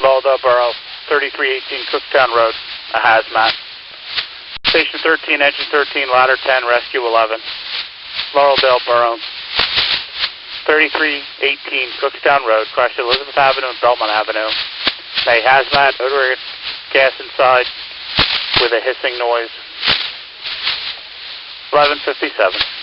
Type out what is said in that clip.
Laureldale Borough, 3318 Cooktown Road, a hazmat. Station 13, engine 13, ladder 10, rescue 11. Laureldale Borough, 3318 Cooktown Road, crashed Elizabeth Avenue and Belmont Avenue. A hazmat, odor gas inside with a hissing noise. 11:57.